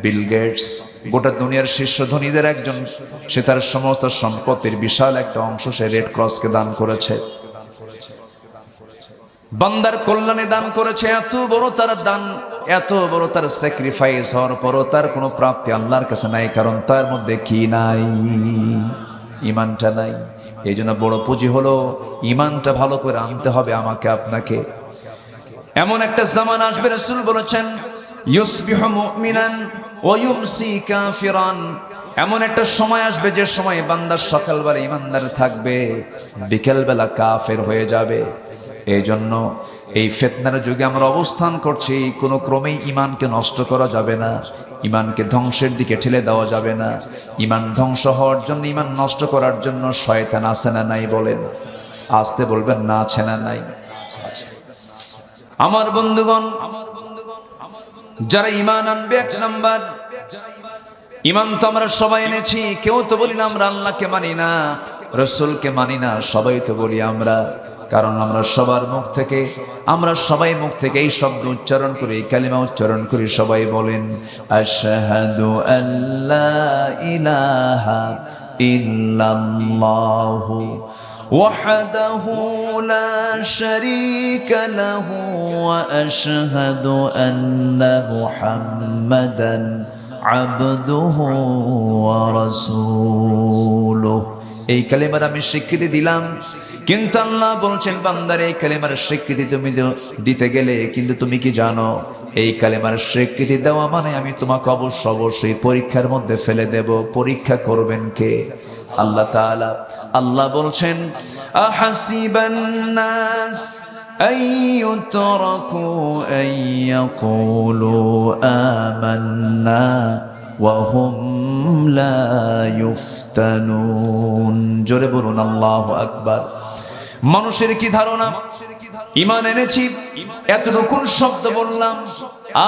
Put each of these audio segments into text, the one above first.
Bill Gates গোটা দুনিয়ার শীর্ষ ধনীদের একজন, সে তার সমস্ত সম্পত্তির বিশাল একটা অংশ সে রেড ক্রসকে দান করেছে, বান্দার কল্যাণে দান করেছে। এত বড় তার দান, এত বড় তার স্যাক্রিফাইস হওয়ার পরও তার কোনো প্রাপ্তি আল্লাহর কাছে নাই, কারণ তার মধ্যে কি নাই? ঈমানটা নাই। এই জন্য বড় পুঁজি হলো ঈমানটা ভালো করে আনতে হবে আমাকে আপনাকে। এমন একটা জামান আসবে, রাসূল বলেছেন ইউসবিহু মুমিনান ওয়া ইউমসি কাফিরান, এমন একটা সময় আসবে যে সময় বান্দা সকালবেলা ঈমানদার থাকবে, বিকেলবেলা কাফের হয়ে যাবে। এই জন্য এই ফিতনার যুগে আমরা অবস্থান করছি, কোনো ক্রমেই ঈমানকে নষ্ট করা যাবে না, ঈমানকে ধ্বংসের দিকে ঠেলে দেওয়া যাবে না। ঈমান ধ্বংস হওয়ার জন্য, ঈমান নষ্ট করার জন্য শয়তান আছে না নাই বলেন? আসতে বলবেন না, আছে না নাই? আমার বন্ধুগণ, যারা ঈমান আনবে, এক নাম্বার ঈমান তো আমরা সবাই এনেছি, কেউ তো বলি না আমরা আল্লাহকে মানি না, রাসূলকে মানি না, সবাই তো বলি আমরা। কারণ আমরা সবাই মুখ থেকে এই শব্দ উচ্চারণ করি, এই কালিমা উচ্চারণ করি। সবাই বলেন আশহাদু আল্লা ইলাহা ইল্লাল্লাহু ওয়াহদাহু লা শারীকা লাহু ওয়া আশহাদু আন্না মুহাম্মাদান আবদুহু ওয়া রাসূলুহু। এই কালিমার আমি স্বীকৃতি দিলাম, কিন্তু আল্লাহ বলছেন বান্দার এই কালিমার স্বীকৃতি তুমি দিতে গেলে কিন্তু তুমি কি জানো, এই কালিমার স্বীকৃতি দেওয়া মানে আমি তোমাকে অবশ্যই পরীক্ষার মধ্যে ফেলে দেব। পরীক্ষা করবেন কে? আল্লাহ তাআলা। আল্লাহ বলছেন আহাসিবান নাস আইয়ুতরাকু আইয়াকুলু আমান্না ওয়া হুম লা ইফতানুন। জোরে বলুন আল্লাহু আকবার। মানুষের কি ধারণা, ঈমান এনেছি, এতটুকুন শব্দ বললাম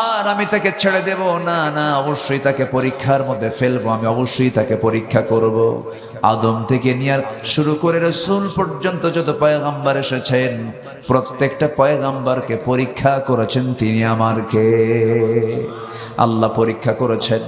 আর আমি তাকে ছেড়ে দেব? না না, অবশ্যই তাকে পরীক্ষার মধ্যে ফেলবো, আমি অবশ্যই তাকে পরীক্ষা করব। আদম থেকে নিয়ে শুরু করে রাসূল পর্যন্ত যত পয়গম্বর এসেছেন, প্রত্যেকটা পয়গম্বরকে পরীক্ষা করেছেন তিনি। আমারকে আল্লাহ পরীক্ষা করেছেন।